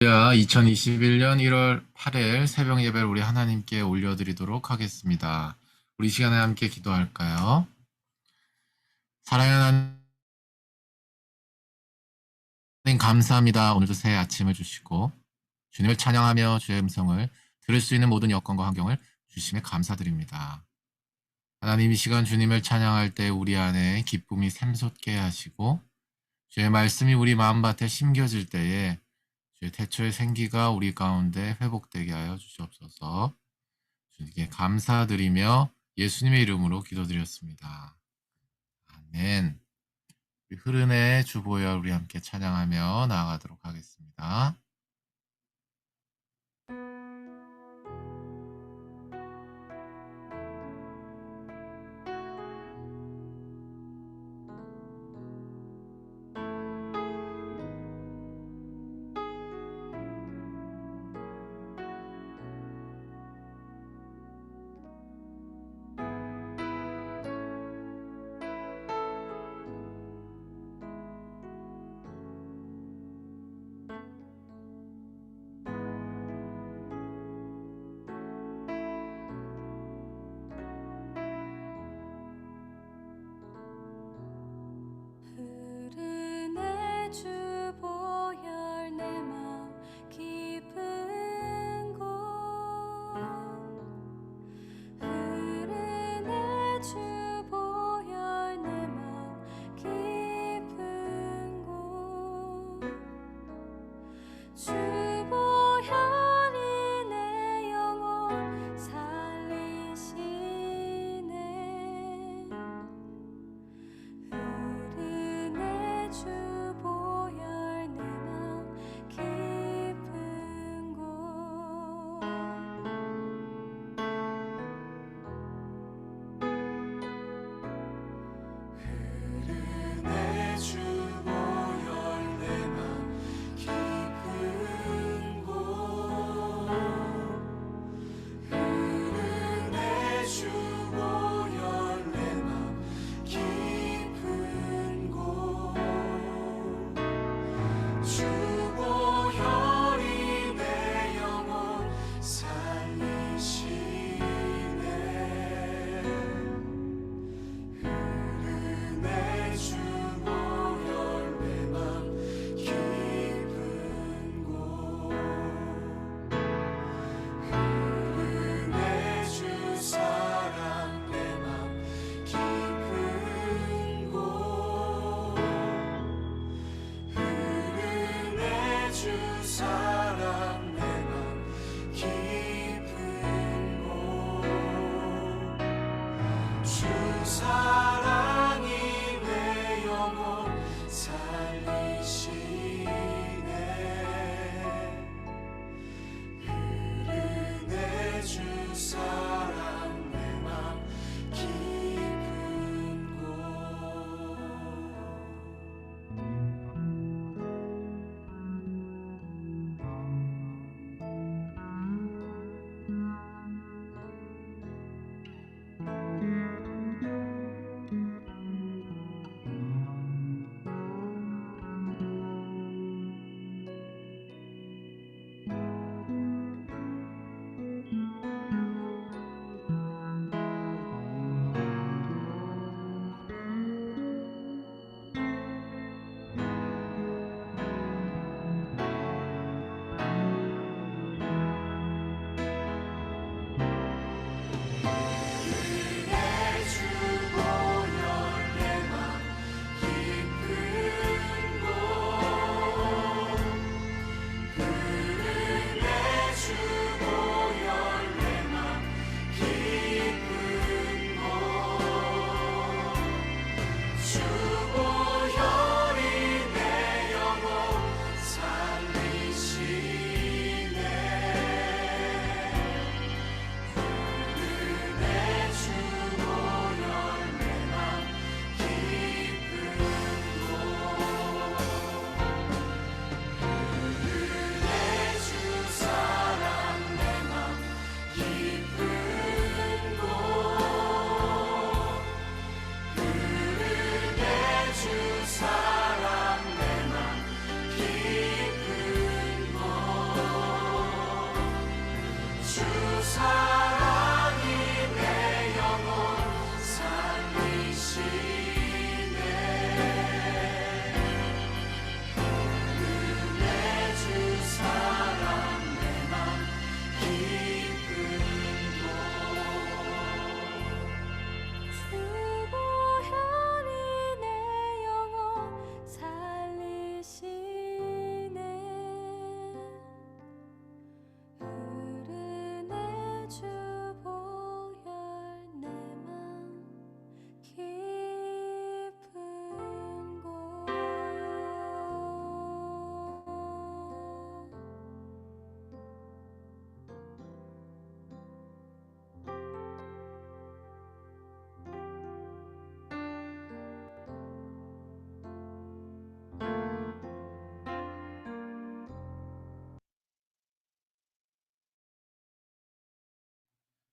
야, 2021년 1월 8일 새벽 예배를 우리 하나님께 올려드리도록 하겠습니다. 우리 시간에 함께 기도할까요? 사랑하는 하나님 감사합니다. 오늘도 새 아침을 주시고 주님을 찬양하며 주의 음성을 들을 수 있는 모든 여건과 환경을 주심에 감사드립니다. 하나님 이 시간 주님을 찬양할 때 우리 안에 기쁨이 샘솟게 하시고 주의 말씀이 우리 마음밭에 심겨질 때에 주의 태초의 생기가 우리 가운데 회복되게 하여 주시옵소서. 주님께 감사드리며 예수님의 이름으로 기도드렸습니다. 아멘. 흐른의 주보혈 우리 함께 찬양하며 나아가도록 하겠습니다.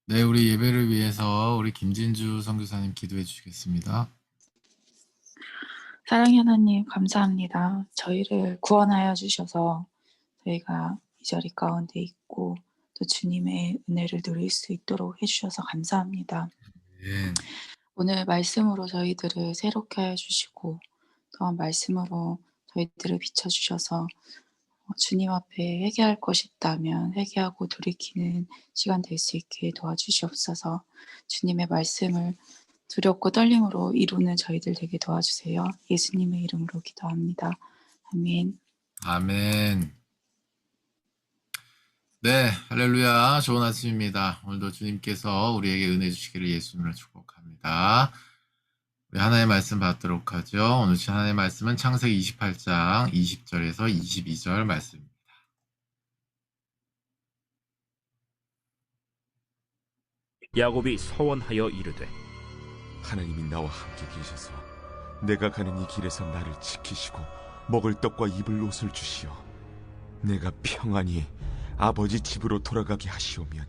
네, 우리 예배를 위해서 우리 김진주 선교사님 기도해 주시겠습니다. 사랑의 하나님 감사합니다. 저희를 구원하여 주셔서 저희가 이 자리 가운데 있고 또 주님의 은혜를 누릴 수 있도록 해주셔서 감사합니다. 예. 오늘 말씀으로 저희들을 새롭게 해 주시고 또한 말씀으로 저희들을 비춰주셔서 주님 앞에 회개할 것이 있다면 회개하고 돌이키는 시간 될 수 있게 도와주시옵소서. 주님의 말씀을 두렵고 떨림으로 이루는 저희들 되게 도와주세요. 예수님의 이름으로 기도합니다. 아멘. 아멘. 네, 할렐루야. 좋은 아침입니다. 오늘도 주님께서 우리에게 은혜 주시기를 예수님으로 축복합니다. 우리 하나님의 말씀 받도록 하죠. 오늘 하나님의 말씀은 창세기 28장 20절에서 22절 말씀입니다. 야곱이 서원하여 이르되 하나님이 나와 함께 계셔서 내가 가는 이 길에서 나를 지키시고 먹을 떡과 입을 옷을 주시어 내가 평안히 아버지 집으로 돌아가게 하시오면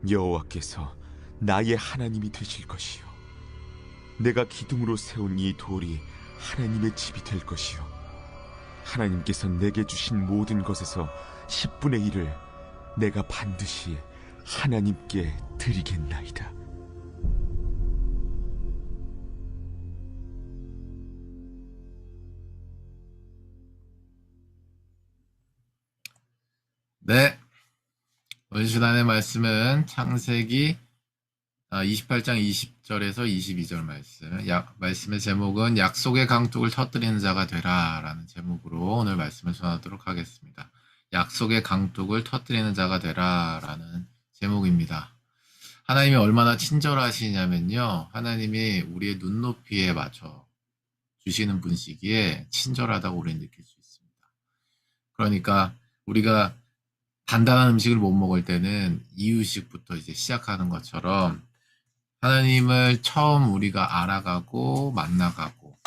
여호와께서 나의 하나님이 되실 것이요 내가 기둥으로 세운 이 돌이 하나님의 집이 될 것이요 하나님께서 내게 주신 모든 것에서 10분의 1을 내가 반드시 하나님께 드리겠나이다. 네, 오늘 주단의 말씀은 창세기 28장 20절에서 22절 말씀. 말씀의 제목은 약속의 강둑을 터뜨리는 자가 되라 라는 제목으로 오늘 말씀을 전하도록 하겠습니다. 약속의 강둑을 터뜨리는 자가 되라 라는 제목입니다. 하나님이 얼마나 친절하시냐면요. 하나님이 우리의 눈높이에 맞춰 주시는 분이시기에 친절하다고 우리는 느낄 수 있습니다. 그러니까 우리가 단단한 음식을 못 먹을 때는 이유식부터 이제 시작하는 것처럼 하나님을 처음 우리가 알아가고 만나가고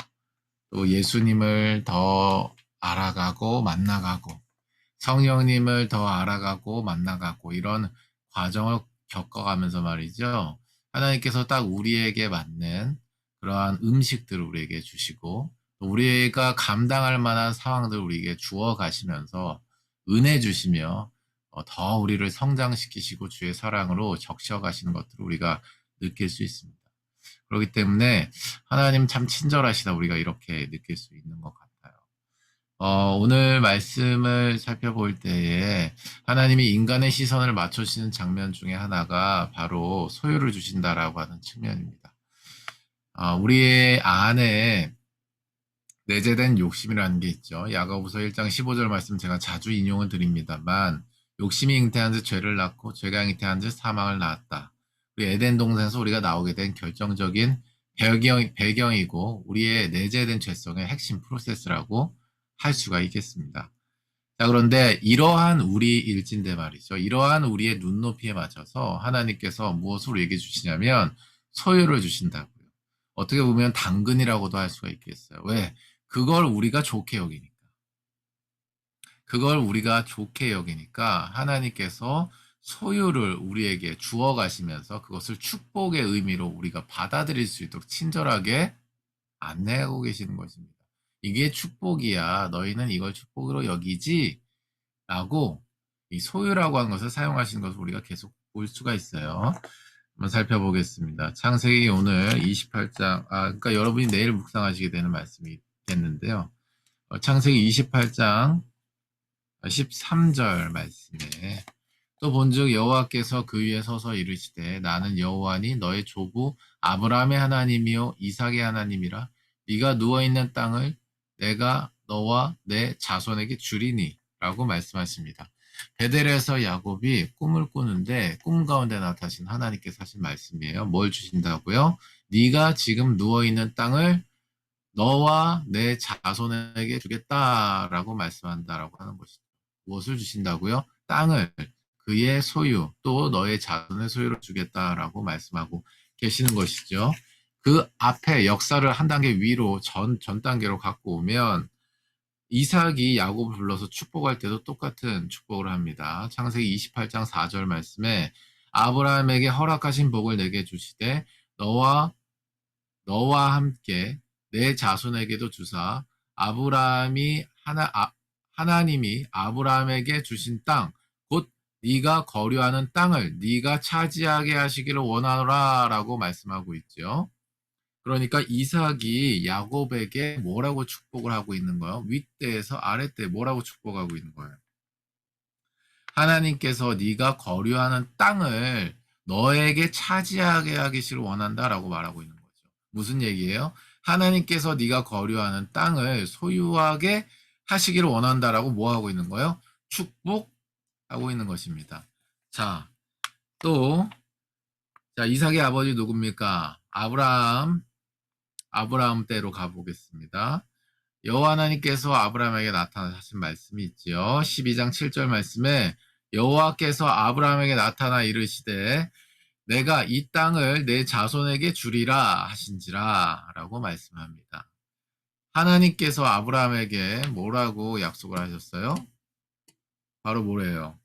또 예수님을 더 알아가고 만나가고 성령님을 더 알아가고 만나가고 이런 과정을 겪어가면서 말이죠. 하나님께서 딱 우리에게 맞는 그러한 음식들을 우리에게 주시고 또 우리가 감당할 만한 상황들을 우리에게 주어 가시면서 은혜 주시며 더 우리를 성장시키시고 주의 사랑으로 적셔 가시는 것들을 우리가 느낄 수 있습니다. 그렇기 때문에 하나님 참 친절하시다 우리가 이렇게 느낄 수 있는 것 같아요. 오늘 말씀을 살펴볼 때에 하나님이 인간의 시선을 맞춰주시는 장면 중에 하나가 바로 소유를 주신다라고 하는 측면입니다. 우리의 안에 내재된 욕심이라는 게 있죠. 야고보서 1장 15절 말씀 제가 자주 인용을 드립니다만 욕심이 잉태한 듯 죄를 낳고 죄가 잉태한 듯 사망을 낳았다. 우리 에덴 동산에서 우리가 나오게 된 결정적인 배경이고 우리의 내재된 죄성의 핵심 프로세스라고 할 수가 있겠습니다. 자, 그런데 이러한 우리 일진데 말이죠. 이러한 우리의 눈높이에 맞춰서 하나님께서 무엇을 우리에게 주시냐면 소유를 주신다고요. 어떻게 보면 당근이라고도 할 수가 있겠어요. 왜? 그걸 우리가 좋게 여기니까. 그걸 우리가 좋게 여기니까 하나님께서 소유를 우리에게 주어 가시면서 그것을 축복의 의미로 우리가 받아들일 수 있도록 친절하게 안내하고 계시는 것입니다. 이게 축복이야. 너희는 이걸 축복으로 여기지? 라고 이 소유라고 하는 것을 사용하시는 것을 우리가 계속 볼 수가 있어요. 한번 살펴보겠습니다. 창세기 오늘 28장, 그러니까 여러분이 내일 묵상하시게 되는 말씀이 됐는데요. 창세기 28장 13절 말씀에 또 본즉 여호와께서 그 위에 서서 이르시되 나는 여호와니 너의 조부 아브라함의 하나님이요 이삭의 하나님이라 네가 누워있는 땅을 내가 너와 내 자손에게 주리니 라고 말씀하십니다. 베델에서 야곱이 꿈을 꾸는데 꿈 가운데 나타나신 하나님께서 하신 말씀이에요. 뭘 주신다고요? 네가 지금 누워있는 땅을 너와 내 자손에게 주겠다라고 말씀한다라고 하는 것이죠. 무엇을 주신다고요? 땅을 그의 소유 또 너의 자손의 소유로 주겠다라고 말씀하고 계시는 것이죠. 그 앞에 역사를 한 단계 위로 전 단계로 갖고 오면 이삭이 야곱을 불러서 축복할 때도 똑같은 축복을 합니다. 창세기 28장 4절 말씀에 아브라함에게 허락하신 복을 내게 주시되 너와 함께 내 자손에게도 주사 하나님이 아브라함에게 주신 땅, 곧 네가 거류하는 땅을 네가 차지하게 하시기를 원하노라라고 말씀하고 있죠. 그러니까 이삭이 야곱에게 뭐라고 축복을 하고 있는 거예요? 윗대에서 아랫대 뭐라고 축복하고 있는 거예요? 하나님께서 네가 거류하는 땅을 너에게 차지하게 하기를 원한다라고 말하고 있는 거죠. 무슨 얘기예요? 하나님께서 네가 거류하는 땅을 소유하게 하시기를 원한다라고 뭐 하고 있는 거예요? 축복하고 있는 것입니다. 자, 또 이삭의 아버지 누굽니까? 아브라함 때로 가보겠습니다. 여호와 하나님께서 아브라함에게 나타나신 말씀이 있지요. 12장 7절 말씀에 여호와께서 아브라함에게 나타나 이르시되 내가 이 땅을 내 자손에게 주리라 하신지라 라고 말씀합니다. 하나님께서 아브라함에게 뭐라고 약속을 하셨어요? 바로 뭐래요?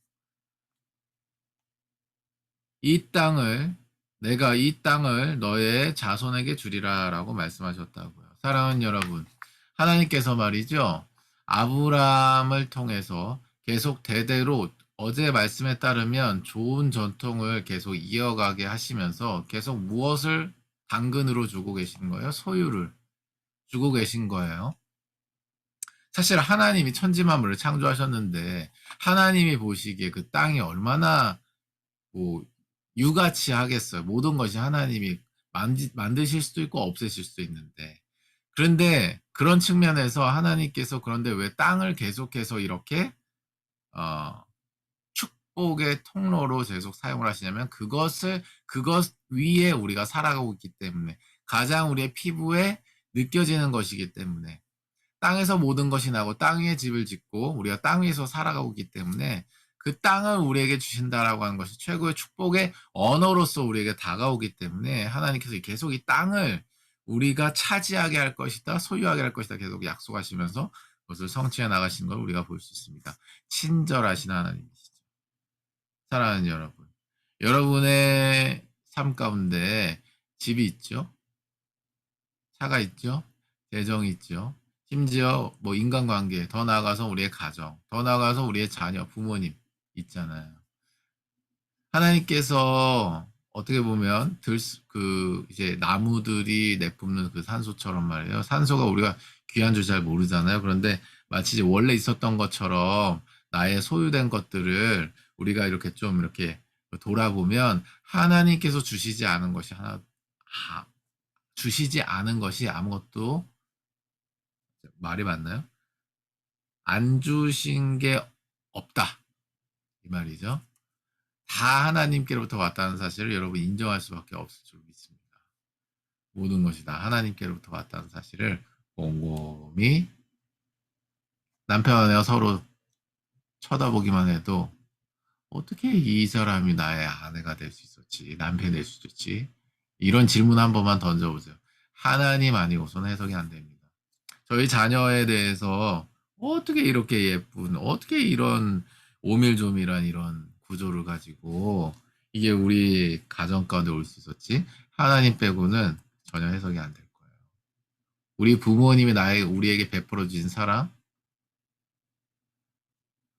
내가 이 땅을 너의 자손에게 주리라 라고 말씀하셨다고요. 사랑하는 여러분, 하나님께서 말이죠. 아브라함을 통해서 계속 대대로 어제 말씀에 따르면 좋은 전통을 계속 이어가게 하시면서 계속 무엇을 당근으로 주고 계신 거예요? 소유를 주고 계신 거예요. 사실 하나님이 천지만물을 창조하셨는데 하나님이 보시기에 그 땅이 얼마나 뭐 유가치 하겠어요. 모든 것이 하나님이 만드실 수도 있고 없애실 수도 있는데 그런데 그런 측면에서 하나님께서 그런데 왜 땅을 계속해서 이렇게 축복의 통로로 계속 사용을 하시냐면 그것 위에 우리가 살아가고 있기 때문에 가장 우리의 피부에 느껴지는 것이기 때문에 땅에서 모든 것이 나고 땅 위에 집을 짓고 우리가 땅 위에서 살아가고 있기 때문에 그 땅을 우리에게 주신다라고 하는 것이 최고의 축복의 언어로서 우리에게 다가오기 때문에 하나님께서 계속 이 땅을 우리가 차지하게 할 것이다, 소유하게 할 것이다 계속 약속하시면서 그것을 성취해 나가시는 걸 우리가 볼 수 있습니다. 친절하신 하나님이시죠. 사랑하는 여러분, 여러분의 삶 가운데 집이 있죠? 차가 있죠? 재정이 있죠? 심지어 뭐 인간관계, 더 나아가서 우리의 가정, 더 나아가서 우리의 자녀, 부모님 있잖아요. 하나님께서 어떻게 보면 이제 나무들이 내뿜는 그 산소처럼 말이에요. 산소가 우리가 귀한 줄 잘 모르잖아요. 그런데 마치 이제 원래 있었던 것처럼 나의 소유된 것들을 우리가 이렇게 좀 이렇게 돌아보면 하나님께서 주시지 않은 것이 아무것도 말이 맞나요? 안 주신 게 없다. 이 말이죠. 다 하나님께로부터 왔다는 사실을 여러분 인정할 수밖에 없을 줄 믿습니다. 모든 것이 다 하나님께로부터 왔다는 사실을 곰곰이 남편 아내가 서로 쳐다보기만 해도 어떻게 이 사람이 나의 아내가 될 수 있었지, 남편이 될 수 있지? 이런 질문 한 번만 던져보세요. 하나님 아니고서는 해석이 안 됩니다. 저희 자녀에 대해서 어떻게 이렇게 예쁜, 어떻게 이런 오밀조밀한 이런 구조를 가지고 이게 우리 가정 가운데 올 수 있었지? 하나님 빼고는 전혀 해석이 안 될 거예요. 우리 부모님이 우리에게 베풀어 주신 사랑,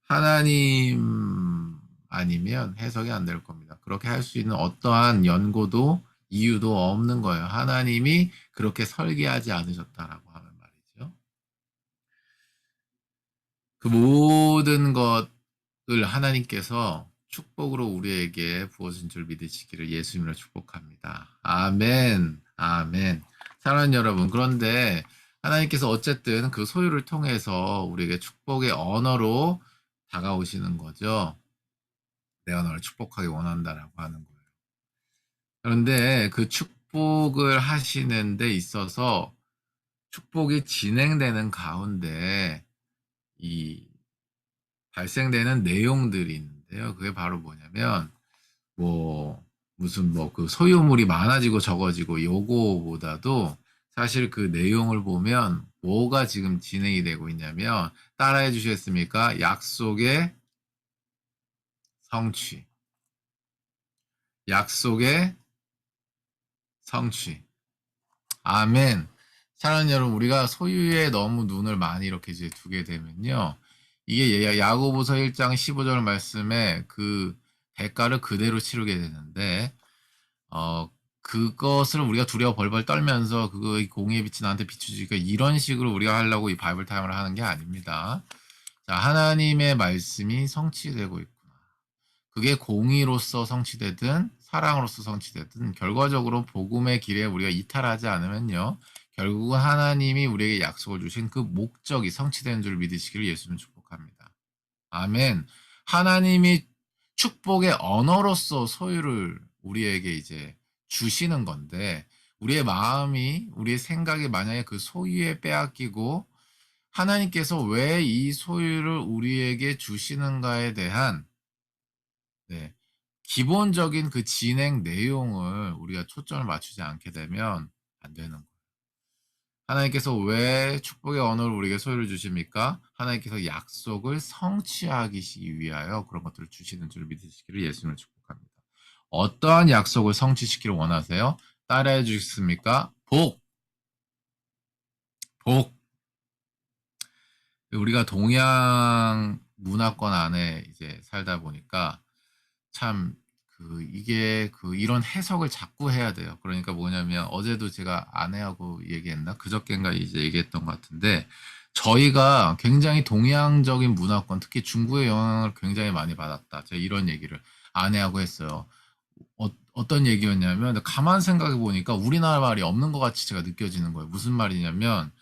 하나님 아니면 해석이 안 될 겁니다. 그렇게 할 수 있는 어떠한 연고도 이유도 없는 거예요. 하나님이 그렇게 설계하지 않으셨다라고 하는 말이죠. 그 모든 것을 하나님께서 축복으로 우리에게 부어준 줄 믿으시기를 예수님으로 축복합니다. 아멘, 아멘. 사랑하는 여러분, 그런데 하나님께서 어쨌든 그 소유를 통해서 우리에게 축복의 언어로 다가오시는 거죠. 내가 너를 축복하기 원한다라고 하는 거예요. 그런데 그 축복을 하시는 데 있어서 축복이 진행되는 가운데 이 발생되는 내용들이 있는데요. 그게 바로 뭐냐면 무슨 그 소유물이 많아지고 적어지고 요거보다도 사실 그 내용을 보면 뭐가 지금 진행이 되고 있냐면 따라해 주시겠습니까? 약속의 성취. 약속의 성취. 아멘. 사랑하는 여러분, 우리가 소유에 너무 눈을 많이 이렇게 이제 두게 되면요. 이게 야고보서 1장 15절 말씀에 그 대가를 그대로 치르게 되는데, 그것을 우리가 두려워 벌벌 떨면서 그거 이 공의의 빛이 나한테 비추지니까 이런 식으로 우리가 하려고 이 바이블 타임을 하는 게 아닙니다. 자, 하나님의 말씀이 성취되고 있구나. 그게 공의로서 성취되든 사랑으로서 성취되든 결과적으로 복음의 길에 우리가 이탈하지 않으면요. 결국은 하나님이 우리에게 약속을 주신 그 목적이 성취되는 줄 믿으시기를 예수님 축복합니다. 아멘. 하나님이 축복의 언어로서 소유를 우리에게 이제 주시는 건데 우리의 마음이 우리의 생각이 만약에 그 소유에 빼앗기고 하나님께서 왜 이 소유를 우리에게 주시는가에 대한 네, 기본적인 그 진행 내용을 우리가 초점을 맞추지 않게 되면 안 되는 거예요. 하나님께서 왜 축복의 언어를 우리에게 소유를 주십니까? 하나님께서 약속을 성취하기 위하여 그런 것들을 주시는 줄 믿으시기를 예수님을 축복합니다. 어떠한 약속을 성취시키를 원하세요? 따라해 주시겠습니까? 복! 복! 우리가 동양 문화권 안에 이제 살다 보니까 참 이게 이런 해석을 자꾸 해야 돼요. 그러니까 뭐냐면 어제도 제가 아내하고 얘기했나? 그저껜가 이제 얘기했던 것 같은데 저희가 굉장히 동양적인 문화권, 특히 중국의 영향을 굉장히 많이 받았다. 제가 이런 얘기를 아내하고 했어요. 어떤 얘기였냐면 가만 생각해 보니까 우리나라 말이 없는 것 같이 제가 느껴지는 거예요. 무슨 말이냐면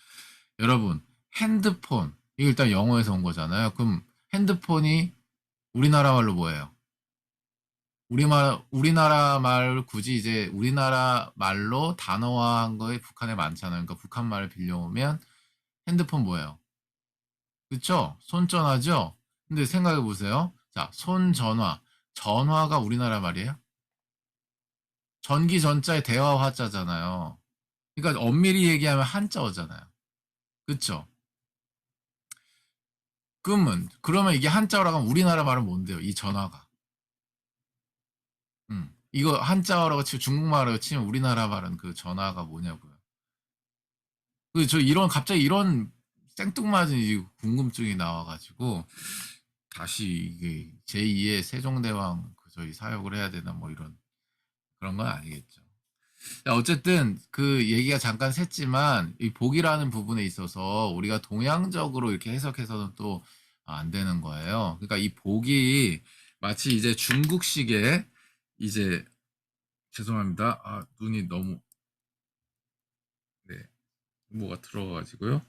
여러분 핸드폰 이거 일단 영어에서 온 거잖아요. 그럼 핸드폰이 우리나라 말로 뭐예요? 우리나라 말 굳이 이제 우리나라 말로 단어화한 거에 북한에 많잖아요. 그러니까 북한 말을 빌려오면 핸드폰 뭐예요? 그쵸? 손전화죠? 근데 생각해 보세요. 자, 손전화. 전화가 우리나라 말이에요? 전기 전자에 대화 화자잖아요. 그러니까 엄밀히 얘기하면 한자어잖아요. 그쵸? 그러면 이게 한자어라고 하면 우리나라 말은 뭔데요? 이 전화가. 이거 한자어라고 치고 중국말로 치면 우리나라 말은 그 전화가 뭐냐고요. 저 갑자기 이런 생뚱맞은 이 궁금증이 나와가지고 다시 이게 제2의 세종대왕 저희 사역을 해야 되나 뭐 이런 그런 건 아니겠죠. 자, 어쨌든 그 얘기가 잠깐 샜지만 이 복이라는 부분에 있어서 우리가 동양적으로 이렇게 해석해서는 또 안 되는 거예요. 그러니까 이 복이 마치 이제 중국식의 이제 죄송합니다. 눈이 너무 네 뭐가 들어가지고요.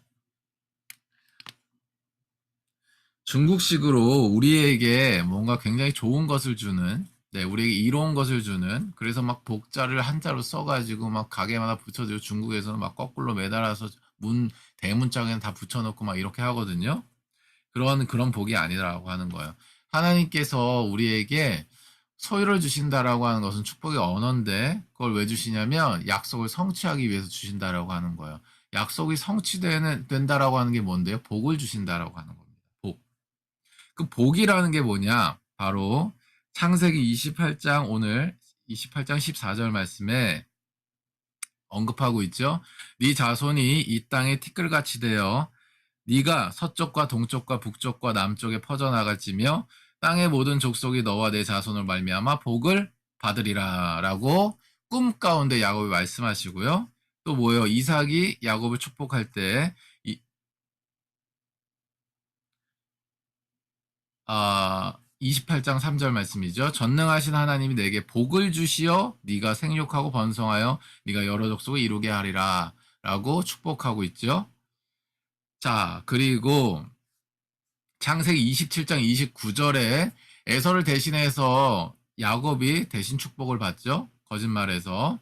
중국식으로 우리에게 뭔가 굉장히 좋은 것을 주는, 네, 우리에게 이로운 것을 주는, 그래서 막 복자를 한자로 써가지고 막 가게마다 붙여주고 중국에서는 막 거꾸로 매달아서 대문짝에는 다 붙여놓고 막 이렇게 하거든요. 그런 복이 아니라고 하는 거예요. 하나님께서 우리에게 소유를 주신다라고 하는 것은 축복의 언어인데 그걸 왜 주시냐면 약속을 성취하기 위해서 주신다라고 하는 거예요. 약속이 성취된다라고 하는 게 뭔데요? 복을 주신다라고 하는 겁니다. 복. 그 복이라는 게 뭐냐? 바로 창세기 28장 오늘 28장 14절 말씀에 언급하고 있죠. 네 자손이 이 땅에 티끌같이 되어 네가 서쪽과 동쪽과 북쪽과 남쪽에 퍼져나갈지며 땅의 모든 족속이 너와 내 자손을 말미암아 복을 받으리라라고 꿈 가운데 야곱이 말씀하시고요. 또 뭐예요? 이삭이 야곱을 축복할 때 28장 3절 말씀이죠. 전능하신 하나님이 내게 복을 주시어 네가 생육하고 번성하여 네가 여러 족속을 이루게 하리라 라고 축복하고 있죠. 자, 그리고 창세기 27장 29절에 에서를 대신해서 야곱이 대신 축복을 받죠. 거짓말해서.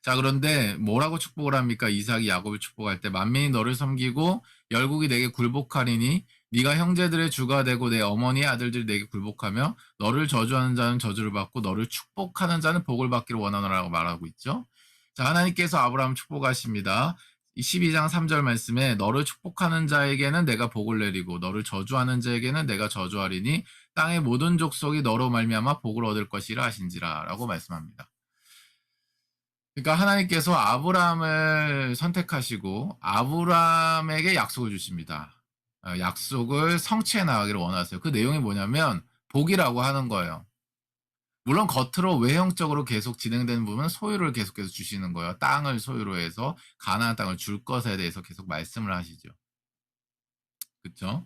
자, 그런데 뭐라고 축복을 합니까? 이삭이 야곱을 축복할 때 만민이 너를 섬기고 열국이 내게 굴복하리니 네가 형제들의 주가 되고 내 어머니의 아들들이 내게 굴복하며 너를 저주하는 자는 저주를 받고 너를 축복하는 자는 복을 받기를 원하노라고 말하고 있죠. 자, 하나님께서 아브라함 축복하십니다. 12장 3절 말씀에 너를 축복하는 자에게는 내가 복을 내리고 너를 저주하는 자에게는 내가 저주하리니 땅의 모든 족속이 너로 말미암아 복을 얻을 것이라 하신지라라고 말씀합니다. 그러니까 하나님께서 아브라함을 선택하시고 아브라함에게 약속을 주십니다. 약속을 성취해 나가기를 원하세요. 그 내용이 뭐냐면 복이라고 하는 거예요. 물론 겉으로 외형적으로 계속 진행되는 부분은 소유를 계속해서 주시는 거예요. 땅을 소유로 해서 가나안 땅을 줄 것에 대해서 계속 말씀을 하시죠. 그렇죠?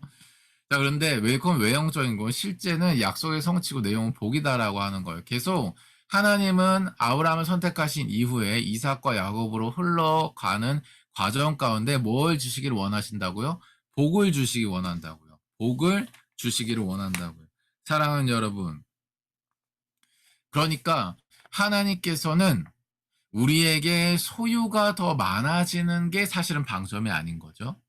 자, 그런데 그건 외형적인 건 실제는 약속의 성취고 내용은 복이다라고 하는 거예요. 계속 하나님은 아브라함을 선택하신 이후에 이삭과 야곱으로 흘러가는 과정 가운데 뭘 주시기를 원하신다고요? 복을 주시기 원한다고요. 복을 주시기를 원한다고요. 사랑하는 여러분, 그러니까 하나님께서는 우리에게 소유가 더 많아지는 게 사실은 방점이 아닌 거죠.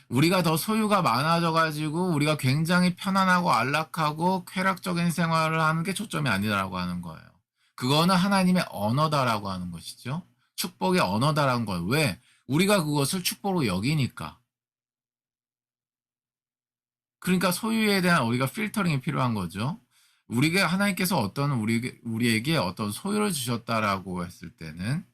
우리가 더 소유가 많아져가지고 우리가 굉장히 편안하고 안락하고 쾌락적인 생활을 하는 게 초점이 아니라고 하는 거예요. 그거는 하나님의 언어다라고 하는 것이죠. 축복의 언어다라는 거예요. 왜? 우리가 그것을 축복으로 여기니까. 그러니까 소유에 대한 우리가 필터링이 필요한 거죠. 우리가 하나님께서 어떤 우리에게 어떤 소유를 주셨다라고 했을 때는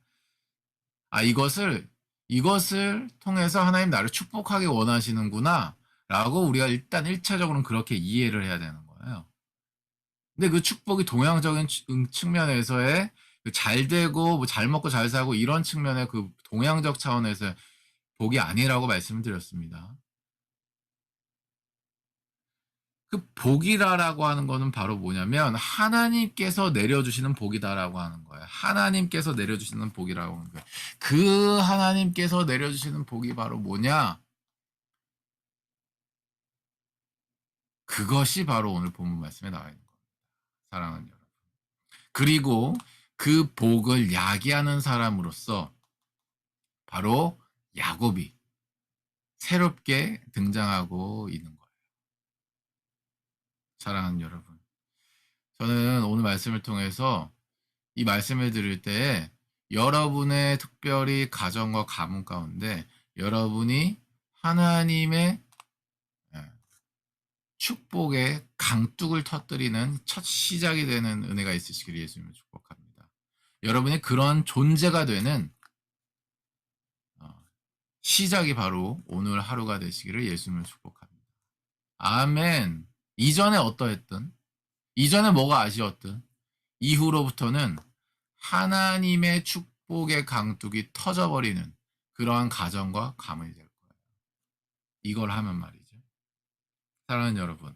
이것을 통해서 하나님 나를 축복하기 원하시는구나 라고 우리가 일단 1차적으로는 그렇게 이해를 해야 되는 거예요. 근데 그 축복이 동양적인 측면에서의 잘 되고 뭐 잘 먹고 잘 살고 이런 측면의 그 동양적 차원에서의 복이 아니라고 말씀을 드렸습니다. 그 복이라고 하는 거는 바로 뭐냐면 하나님께서 내려주시는 복이다라고 하는 거예요. 하나님께서 내려주시는 복이라고 하는 거예요. 그 하나님께서 내려주시는 복이 바로 뭐냐? 그것이 바로 오늘 본문 말씀에 나와 있는 겁니다. 사랑하는 여러분. 그리고 그 복을 야기하는 사람으로서 바로 야곱이 새롭게 등장하고 있는 거예요. 사랑하는 여러분. 저는 오늘 말씀을 통해서 이 말씀을 들을 때 여러분의 특별히 가정과 가문 가운데 여러분이 하나님의 축복의 강둑을 터뜨리는 첫 시작이 되는 은혜가 있으시기를 예수님을 축복합니다. 여러분이 그런 존재가 되는 시작이 바로 오늘 하루가 되시기를 예수님을 축복합니다. 아멘. 이전에 어떠했든, 이전에 뭐가 아쉬웠든, 이후로부터는 하나님의 축복의 강둑이 터져버리는 그러한 가정과 가문이 될 거예요. 이걸 하면 말이죠. 사랑하는 여러분,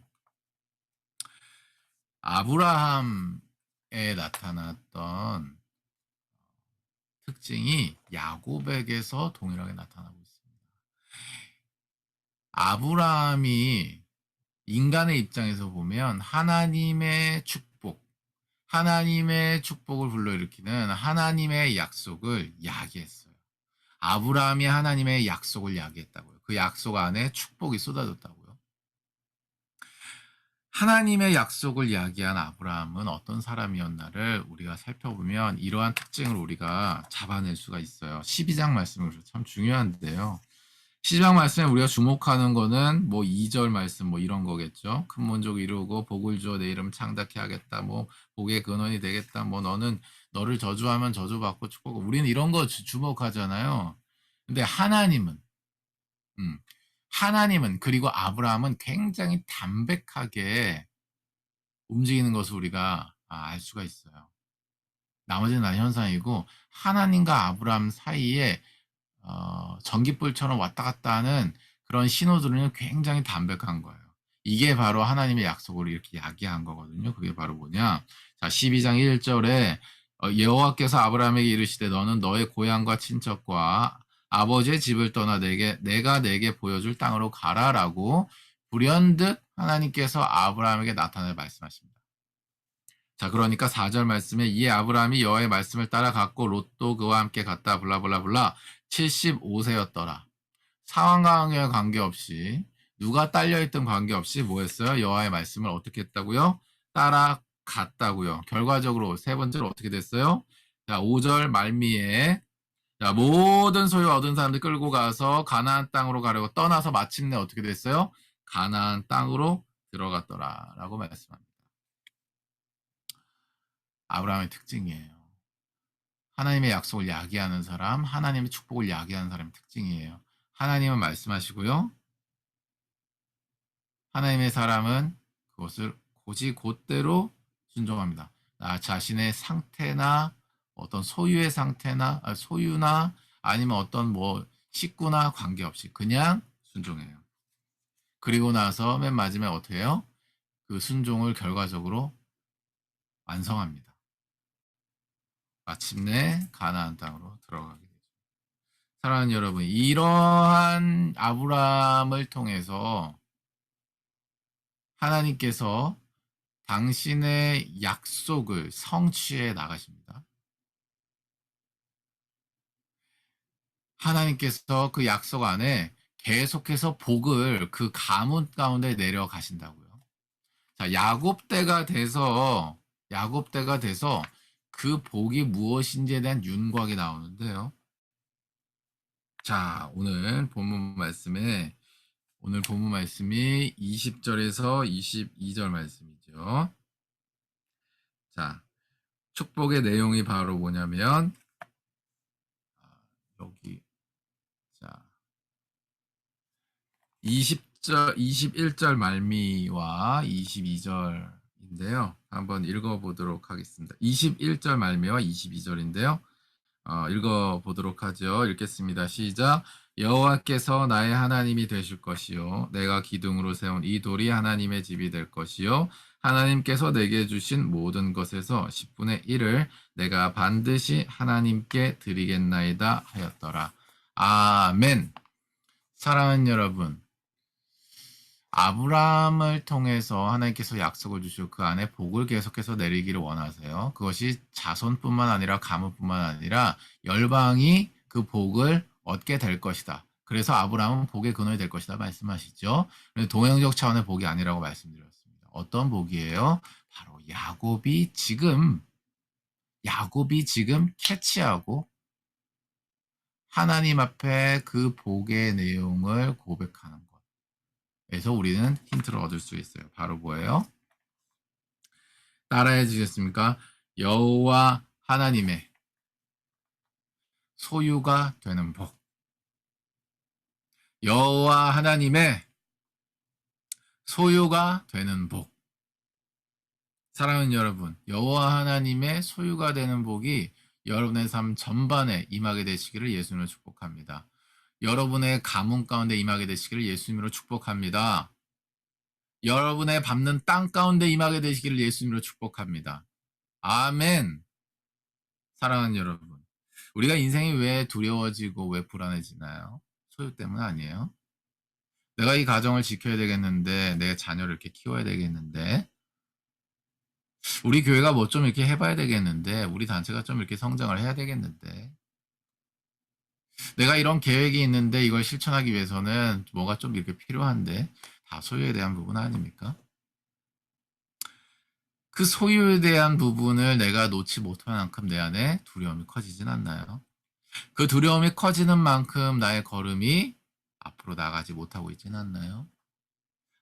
아브라함에 나타났던 특징이 야곱에게서 동일하게 나타나고 있습니다. 아브라함이 인간의 입장에서 보면 하나님의 축복을 불러일으키는 하나님의 약속을 야기했어요. 아브라함이 하나님의 약속을 야기했다고요. 그 약속 안에 축복이 쏟아졌다고요. 하나님의 약속을 야기한 아브라함은 어떤 사람이었나를 우리가 살펴보면 이러한 특징을 우리가 잡아낼 수가 있어요. 12장 말씀이 참 중요한데요. 12장 말씀에 우리가 주목하는 거는 뭐 2절 말씀 뭐 이런 거겠죠. 큰 민족 이루고 복을 주어 내 이름 창답케 하겠다. 뭐 복의 근원이 되겠다. 뭐 너를 저주하면 저주받고 축복. 우리는 이런 거 주목하잖아요. 근데 하나님은 그리고 아브라함은 굉장히 담백하게 움직이는 것을 우리가 알 수가 있어요. 나머지는 다 현상이고 하나님과 아브라함 사이에 전깃불처럼 왔다 갔다 하는 그런 신호들은 굉장히 담백한 거예요. 이게 바로 하나님의 약속을 이렇게 야기한 거거든요. 그게 바로 뭐냐? 자, 12장 1절에 여호와께서 아브라함에게 이르시되 너는 너의 고향과 친척과 아버지의 집을 떠나 내가 내게 보여줄 땅으로 가라라고 불현듯 하나님께서 아브라함에게 나타내 말씀하십니다. 자, 그러니까 4절 말씀에 이에 아브라함이 여호와의 말씀을 따라갔고 롯도 그와 함께 갔다 블라블라블라 75세였더라. 상황과 관계없이 누가 딸려있든 관계없이 뭐 했어요? 여호와의 말씀을 어떻게 했다고요? 따라갔다고요. 결과적으로 세 번째로 어떻게 됐어요? 자, 5절 말미에 자, 모든 소유 얻은 사람들 끌고 가서 가나안 땅으로 가려고 떠나서 마침내 어떻게 됐어요? 가나안 땅으로 들어갔더라라고 말씀합니다. 아브라함의 특징이에요. 하나님의 약속을 야기하는 사람, 하나님의 축복을 야기하는 사람의 특징이에요. 하나님은 말씀하시고요. 하나님의 사람은 그것을 곧이곧대로 순종합니다. 나 자신의 상태나 어떤 소유의 상태나 소유나 아니면 어떤 뭐 식구나 관계없이 그냥 순종해요. 그리고 나서 맨 마지막에 어떻게 해요? 그 순종을 결과적으로 완성합니다. 마침내 가나안 땅으로 들어가게 되죠. 사랑하는 여러분, 이러한 아브라함을 통해서 하나님께서 당신의 약속을 성취해 나가십니다. 하나님께서 그 약속 안에 계속해서 복을 그 가문 가운데 내려가신다고요. 자, 야곱 때가 돼서 그 복이 무엇인지에 대한 윤곽이 나오는데요. 자, 오늘 본문 말씀이 20절에서 22절 말씀이죠. 자, 축복의 내용이 바로 뭐냐면 여기 자 21절 말미와 22절인데요. 한번 읽어보도록 하겠습니다. 21절 말미와 22절인데요. 읽어보도록 하죠. 읽겠습니다. 시작. 여호와께서 나의 하나님이 되실 것이요 내가 기둥으로 세운 이 돌이 하나님의 집이 될 것이요 하나님께서 내게 주신 모든 것에서 10분의 1을 내가 반드시 하나님께 드리겠나이다 하였더라. 아멘. 사랑하는 여러분, 아브라함을 통해서 하나님께서 약속을 주시고 그 안에 복을 계속해서 내리기를 원하세요. 그것이 자손뿐만 아니라 가문뿐만 아니라 열방이 그 복을 얻게 될 것이다. 그래서 아브라함은 복의 근원이 될 것이다 말씀하시죠. 동영적 차원의 복이 아니라고 말씀드렸습니다. 어떤 복이에요? 바로 야곱이 지금 캐치하고 하나님 앞에 그 복의 내용을 고백하는 것. 그래서 우리는 힌트를 얻을 수 있어요. 바로 뭐예요? 따라해 주시겠습니까? 여호와 하나님의 소유가 되는 복. 여호와 하나님의 소유가 되는 복. 사랑하는 여러분, 여호와 하나님의 소유가 되는 복이 여러분의 삶 전반에 임하게 되시기를 예수님으로 축복합니다. 여러분의 가문 가운데 임하게 되시기를 예수님으로 축복합니다. 여러분의 밟는 땅 가운데 임하게 되시기를 예수님으로 축복합니다. 아멘. 사랑하는 여러분, 우리가 인생이 왜 두려워지고 왜 불안해지나요? 소유 때문 아니에요? 내가 이 가정을 지켜야 되겠는데, 내 자녀를 이렇게 키워야 되겠는데, 우리 교회가 뭐 좀 이렇게 해봐야 되겠는데, 우리 단체가 좀 이렇게 성장을 해야 되겠는데, 내가 이런 계획이 있는데 이걸 실천하기 위해서는 뭐가 좀 이렇게 필요한데, 다 소유에 대한 부분 아닙니까? 그 소유에 대한 부분을 내가 놓지 못할 만큼 내 안에 두려움이 커지진 않나요? 그 두려움이 커지는 만큼 나의 걸음이 앞으로 나가지 못하고 있지는 않나요?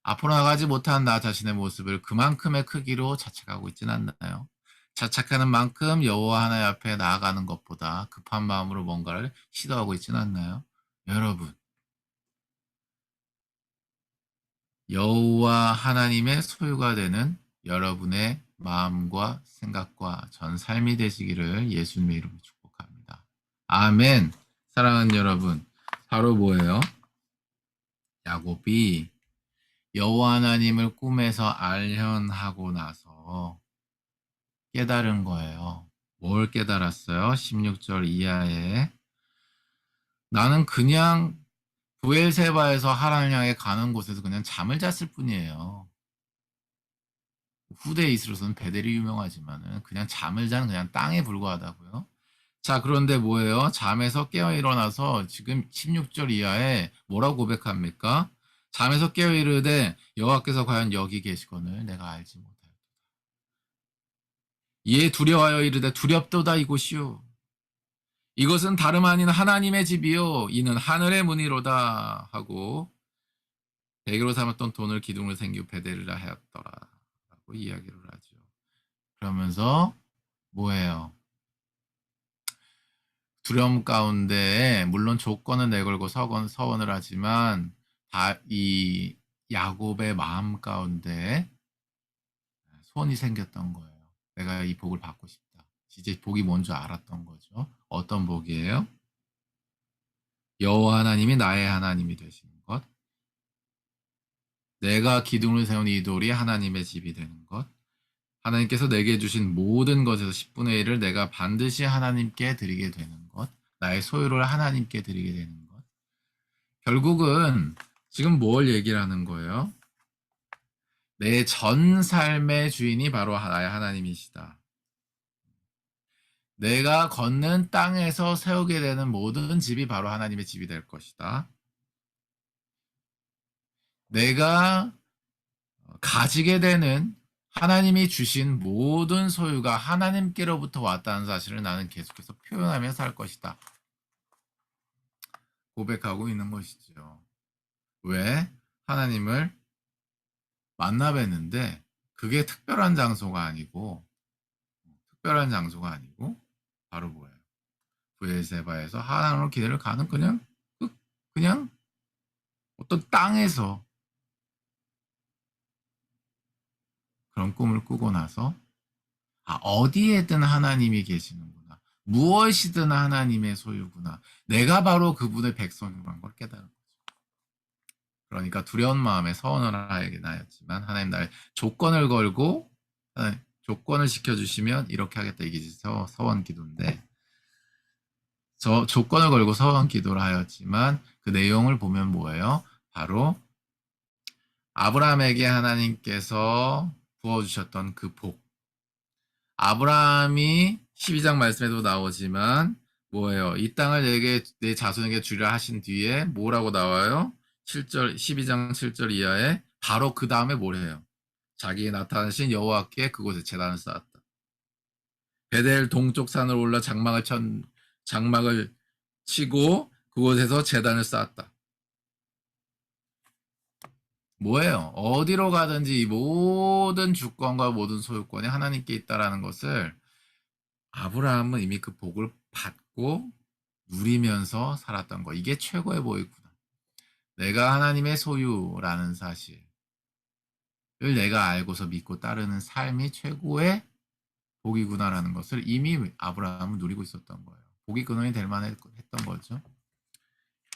앞으로 나가지 못한 나 자신의 모습을 그만큼의 크기로 자책하고 있지는 않나요? 자책하는 만큼 여호와 하나님 앞에 나아가는 것보다 급한 마음으로 뭔가를 시도하고 있지는 않나요? 여러분, 여호와 하나님의 소유가 되는 여러분의 마음과 생각과 전 삶이 되시기를 예수님의 이름으로 축복합니다. 아멘. 사랑하는 여러분, 바로 뭐예요? 야곱이 여호와 하나님을 꿈에서 알현하고 나서 깨달은 거예요. 뭘 깨달았어요? 16절 이하에 나는 그냥 부엘세바에서 하란을 향해 가는 곳에서 그냥 잠을 잤을 뿐이에요. 후대 이스로서는 베델이 유명하지만은 그냥 잠을 자는 그냥 땅에 불과하다고요. 자, 그런데 뭐예요? 잠에서 깨어 일어나서 지금 16절 이하에 뭐라고 고백합니까? 잠에서 깨어 이르되 여호와께서 과연 여기 계시거늘 내가 알지 못하였도다. 이에 두려워하여 이르되 두렵도다 이곳이요. 이것은 다름 아닌 하나님의 집이요 이는 하늘의 문이로다 하고 베개로 삼았던 돈을 기둥으로 생기고 베델이라 하였더라 라고 이야기를 하죠. 그러면서 뭐예요? 두려움 가운데 물론 조건은 내걸고 서원을 하지만 이 야곱의 마음 가운데 소원이 생겼던 거예요. 내가 이 복을 받고 싶다. 이제 복이 뭔 줄 알았던 거죠. 어떤 복이에요? 여호와 하나님이 나의 하나님이 되시는 것. 내가 기둥을 세운 이 돌이 하나님의 집이 되는 것. 하나님께서 내게 주신 모든 것에서 10분의 1을 내가 반드시 하나님께 드리게 되는 것. 나의 소유를 하나님께 드리게 되는 것. 결국은 지금 뭘 얘기를 하는 거예요? 내 전 삶의 주인이 바로 나의 하나님이시다. 내가 걷는 땅에서 세우게 되는 모든 집이 바로 하나님의 집이 될 것이다. 내가 가지게 되는 하나님이 주신 모든 소유가 하나님께로부터 왔다는 사실을 나는 계속해서 표현하며 살 것이다. 고백하고 있는 것이죠. 왜? 하나님을 만나 뵀는데 그게 특별한 장소가 아니고 바로 뭐예요? 브엘세바에서 하나님으로 기대를 가는 그냥 어떤 땅에서 그런 꿈을 꾸고 나서 어디에든 하나님이 계시는구나. 무엇이든 하나님의 소유구나. 내가 바로 그분의 백성이라는 걸 깨달은 거죠. 그러니까 두려운 마음에 서원을 하게 나였지만 하나님 나의 조건을 걸고 조건을 지켜주시면 이렇게 하겠다. 이게 서원 기도인데 저 조건을 걸고 서원 기도를 하였지만 그 내용을 보면 뭐예요? 바로 아브라함에게 하나님께서 부어주셨던 그 복. 아브라함이 12장 말씀에도 나오지만 뭐예요? 이 땅을 내 자손에게 주려 하신 뒤에 뭐라고 나와요? 7절 12장 7절 이하에 바로 그 다음에 뭐래요? 자기에 나타나신 여호와께 그곳에 제단을 쌓았다. 베델 동쪽 산으로 올라 장막을 치고 그곳에서 제단을 쌓았다. 뭐예요? 어디로 가든지 모든 주권과 모든 소유권이 하나님께 있다라는 것을 아브라함은 이미 그 복을 받고 누리면서 살았던 거. 이게 최고의 복이구나. 내가 하나님의 소유라는 사실을 내가 알고서 믿고 따르는 삶이 최고의 복이구나라는 것을 이미 아브라함은 누리고 있었던 거예요. 복이 근원이 될 만했던 거죠.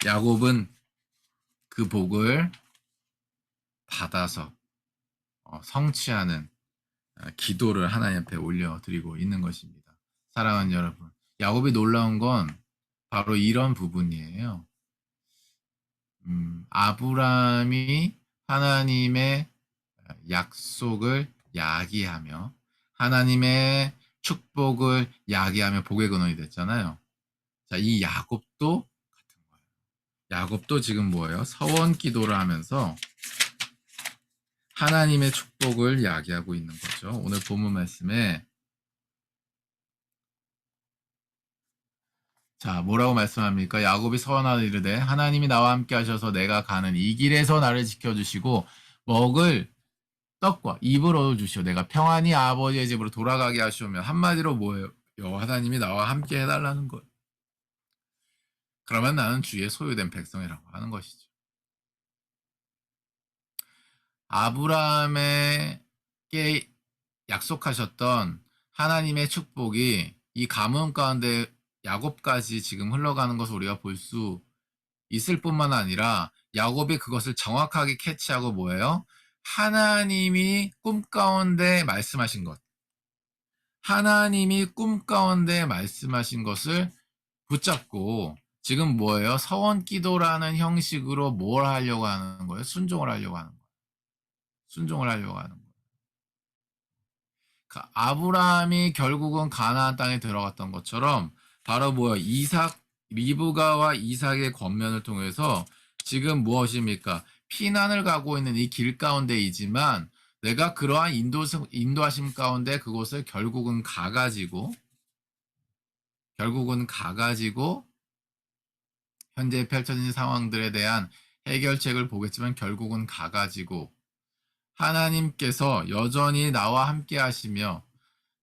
야곱은 그 복을 받아서 성취하는 기도를 하나님 앞에 올려드리고 있는 것입니다. 사랑하는 여러분, 야곱이 놀라운 건 바로 이런 부분이에요. 아브라함이 하나님의 약속을 야기하며 하나님의 축복을 야기하며 복의 근원이 됐잖아요. 자, 이 야곱도 같은 거예요. 야곱도 지금 뭐예요? 서원 기도를 하면서 하나님의 축복을 야기하고 있는 거죠. 오늘 본문 말씀에 자, 뭐라고 말씀합니까? 야곱이 서원하되 이르되 하나님이 나와 함께 하셔서 내가 가는 이 길에서 나를 지켜주시고 먹을 떡과 입을 얻어주시오. 내가 평안히 아버지의 집으로 돌아가게 하시오면 한마디로 뭐예요? 여호와 하나님이 나와 함께 해달라는 거예요. 그러면 나는 주의 소유된 백성이라고 하는 것이죠. 아브라함에게 약속하셨던 하나님의 축복이 이 가문 가운데 야곱까지 지금 흘러가는 것을 우리가 볼 수 있을 뿐만 아니라 야곱이 그것을 정확하게 캐치하고 뭐예요? 하나님이 꿈 가운데 말씀하신 것. 하나님이 꿈 가운데 말씀하신 것을 붙잡고 지금 뭐예요? 서원 기도라는 형식으로 뭘 하려고 하는 거예요? 순종을 하려고 하는 거예요. 순종을 하려고 하는 거예요. 아브라함이 결국은 가나안 땅에 들어갔던 것처럼 바로 뭐예요? 리브가와 이삭의 권면을 통해서 지금 무엇입니까? 피난을 가고 있는 이 길 가운데이지만 내가 그러한 인도하심 가운데 그곳을 결국은 가가지고 현재 펼쳐진 상황들에 대한 해결책을 보겠지만 결국은 가가지고 하나님께서 여전히 나와 함께 하시며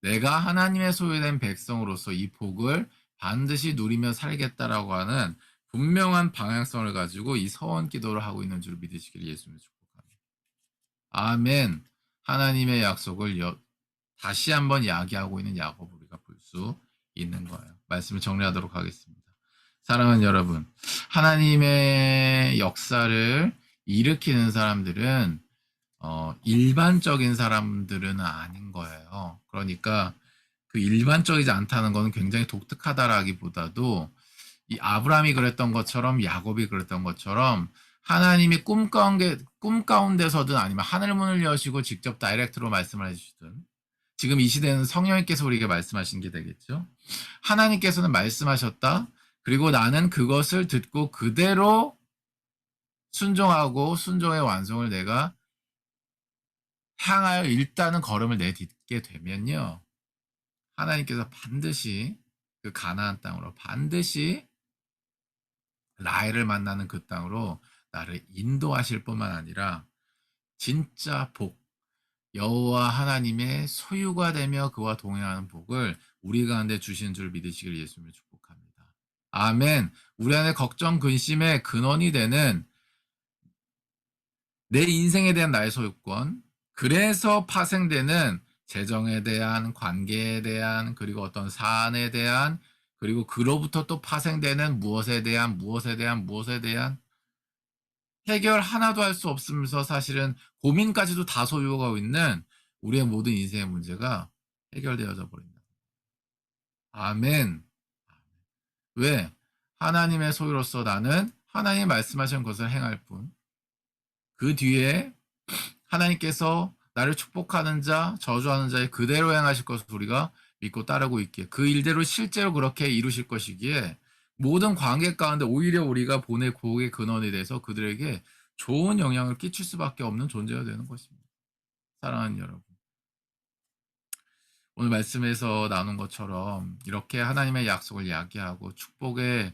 내가 하나님의 소유된 백성으로서 이 복을 반드시 누리며 살겠다라고 하는 분명한 방향성을 가지고 이 서원 기도를 하고 있는 줄 믿으시길 예수님을 축복합니다. 아멘. 하나님의 약속을 다시 한번 야기하고 있는 야곱 우리가 볼 수 있는 거예요. 말씀을 정리하도록 하겠습니다. 사랑하는 여러분, 하나님의 역사를 일으키는 사람들은 일반적인 사람들은 아닌 거예요. 그러니까 그 일반적이지 않다는 것은 굉장히 독특하다라기보다도 이 아브라함이 그랬던 것처럼 야곱이 그랬던 것처럼 하나님이 꿈 가운데서든 아니면 하늘문을 여시고 직접 다이렉트로 말씀을 해주시든 지금 이 시대는 성령님께서 우리에게 말씀하신 게 되겠죠. 하나님께서는 말씀하셨다. 그리고 나는 그것을 듣고 그대로 순종하고 순종의 완성을 내가 향하여 일단은 걸음을 내딛게 되면요. 하나님께서 반드시 그 가나안 땅으로 반드시 라헬을 만나는 그 땅으로 나를 인도하실 뿐만 아니라 진짜 복, 여호와 하나님의 소유가 되며 그와 동행하는 복을 우리 가운데 주시는 줄 믿으시길 예수님을 축복합니다. 아멘. 우리 안에 걱정, 근심의 근원이 되는 내 인생에 대한 나의 소유권, 그래서 파생되는 재정에 대한, 관계에 대한, 그리고 어떤 사안에 대한, 그리고 그로부터 또 파생되는 무엇에 대한 해결 하나도 할 수 없으면서 사실은 고민까지도 다 소유하고 있는 우리의 모든 인생의 문제가 해결되어져 버린다. 아멘. 왜? 하나님의 소유로서 나는 하나님이 말씀하신 것을 행할 뿐. 그 뒤에 하나님께서 나를 축복하는 자, 저주하는 자의 그대로 행하실 것을 우리가 믿고 따르고 있기에 그 일대로 실제로 그렇게 이루실 것이기에 모든 관계 가운데 오히려 우리가 보낼 복의 근원에 대해서 그들에게 좋은 영향을 끼칠 수밖에 없는 존재가 되는 것입니다. 사랑하는 여러분. 오늘 말씀에서 나눈 것처럼 이렇게 하나님의 약속을 야기하고 축복을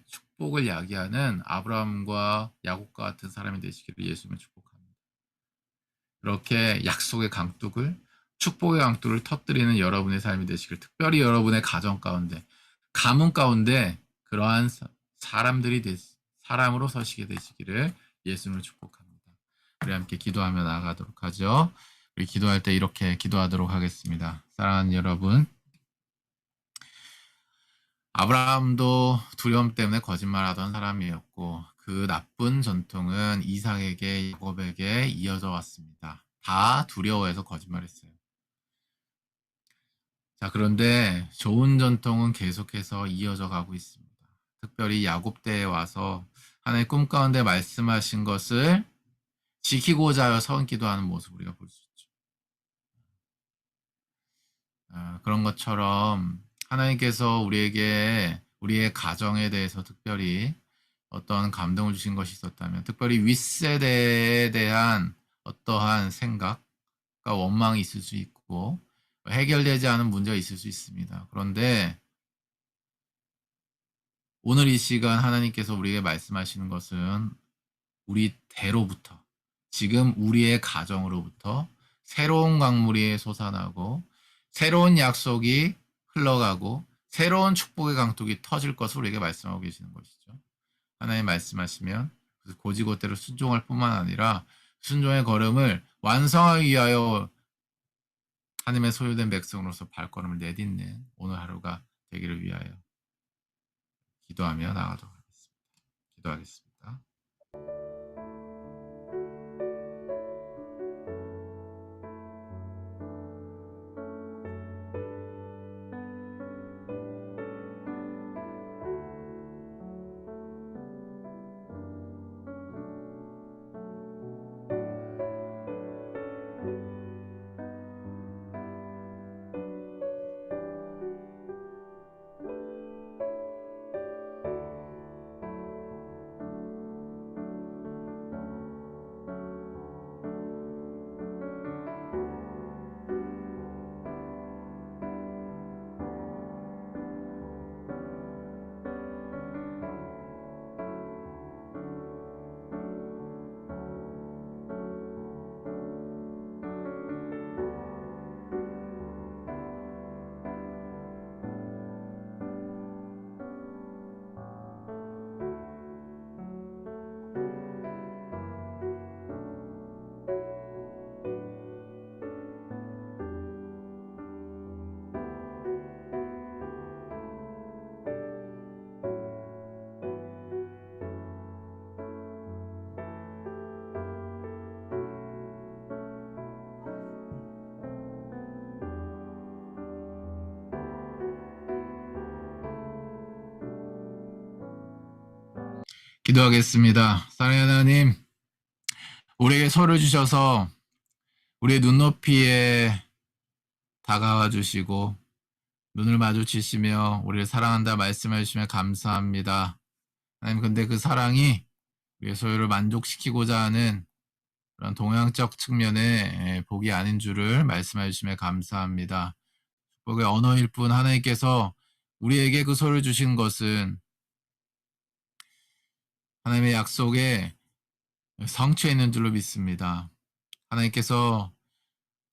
야기하는 아브라함과 야곱과 같은 사람이 되시기를 예수님을 축복합니다. 이렇게 약속의 강둑을 축복의 강둑을 터뜨리는 여러분의 삶이 되시길 특별히 여러분의 가정 가운데 가문 가운데 그러한 사람으로 서시게 되시기를 예수님을 축복합니다. 우리 함께 기도하며 나아가도록 하죠. 우리 기도할 때 이렇게 기도하도록 하겠습니다. 사랑하는 여러분, 아브라함도 두려움 때문에 거짓말하던 사람이었고 그 나쁜 전통은 이삭에게 야곱에게 이어져 왔습니다. 다 두려워해서 거짓말했어요. 자, 그런데 좋은 전통은 계속해서 이어져 가고 있습니다. 특별히 야곱 때에 와서 하나님 꿈 가운데 말씀하신 것을 지키고자 하여 선 기도하는 모습 우리가 볼 수 있죠. 그런 것처럼 하나님께서 우리에게 우리의 가정에 대해서 특별히 어떤 감동을 주신 것이 있었다면 특별히 윗세대에 대한 어떠한 생각과 원망이 있을 수 있고 해결되지 않은 문제가 있을 수 있습니다. 그런데 오늘 이 시간 하나님께서 우리에게 말씀하시는 것은 우리 대로부터 지금 우리의 가정으로부터 새로운 강물이 솟아나고 새로운 약속이 흘러가고 새로운 축복의 강둑이 터질 것을 우리에게 말씀하고 계시는 것이죠. 하나님 말씀하시면 고지고대로 순종할 뿐만 아니라 순종의 걸음을 완성하기 위하여 하나님의 소유된 백성으로서 발걸음을 내딛는 오늘 하루가 되기를 위하여 기도하며 나가도록 하겠습니다. 기도하겠습니다. 기도하겠습니다. 사랑하는 하나님, 우리에게 소를 주셔서 우리의 눈높이에 다가와 주시고 눈을 마주치시며 우리를 사랑한다 말씀해 주시며 감사합니다. 하나님, 근데 그 사랑이 우리의 소유를 만족시키고자 하는 그런 동양적 측면의 복이 아닌 줄을 말씀해 주시며 감사합니다. 축복의 언어일 뿐 하나님께서 우리에게 그 소를 주신 것은 하나님의 약속에 성취해 있는 줄로 믿습니다. 하나님께서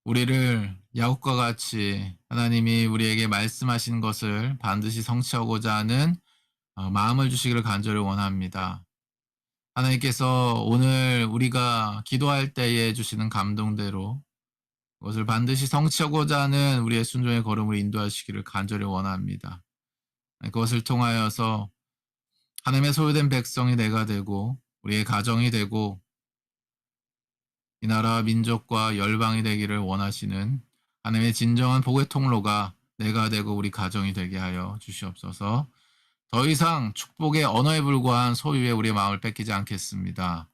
우리를 야곱과 같이 하나님이 우리에게 말씀하신 것을 반드시 성취하고자 하는 마음을 주시기를 간절히 원합니다. 하나님께서 오늘 우리가 기도할 때에 주시는 감동대로 그것을 반드시 성취하고자 하는 우리의 순종의 걸음을 인도하시기를 간절히 원합니다. 그것을 통하여서 하나님의 소유된 백성이 내가 되고 우리의 가정이 되고 이 나라와 민족과 열방이 되기를 원하시는 하나님의 진정한 복의 통로가 내가 되고 우리 가정이 되게 하여 주시옵소서. 더 이상 축복의 언어에 불과한 소유에 우리의 마음을 뺏기지 않겠습니다.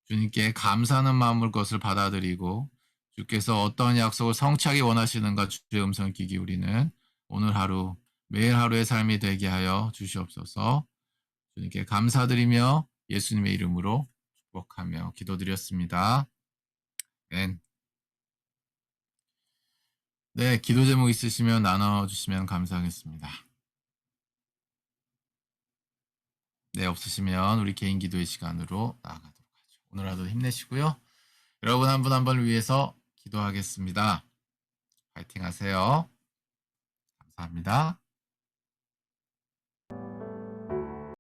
주님께 감사하는 마음으로 그것을 받아들이고 주께서 어떤 약속을 성취하기 원하시는가 주의 음성을 귀 기울이는 오늘 하루 매일 하루의 삶이 되게 하여 주시옵소서. 주님께 감사드리며 예수님의 이름으로 축복하며 기도드렸습니다. 아멘. 네, 기도 제목 있으시면 나눠주시면 감사하겠습니다. 네, 없으시면 우리 개인 기도의 시간으로 나아가도록 하죠. 오늘 하루 힘내시고요. 여러분 한 분 한 분을 위해서 기도하겠습니다. 파이팅 하세요. 감사합니다.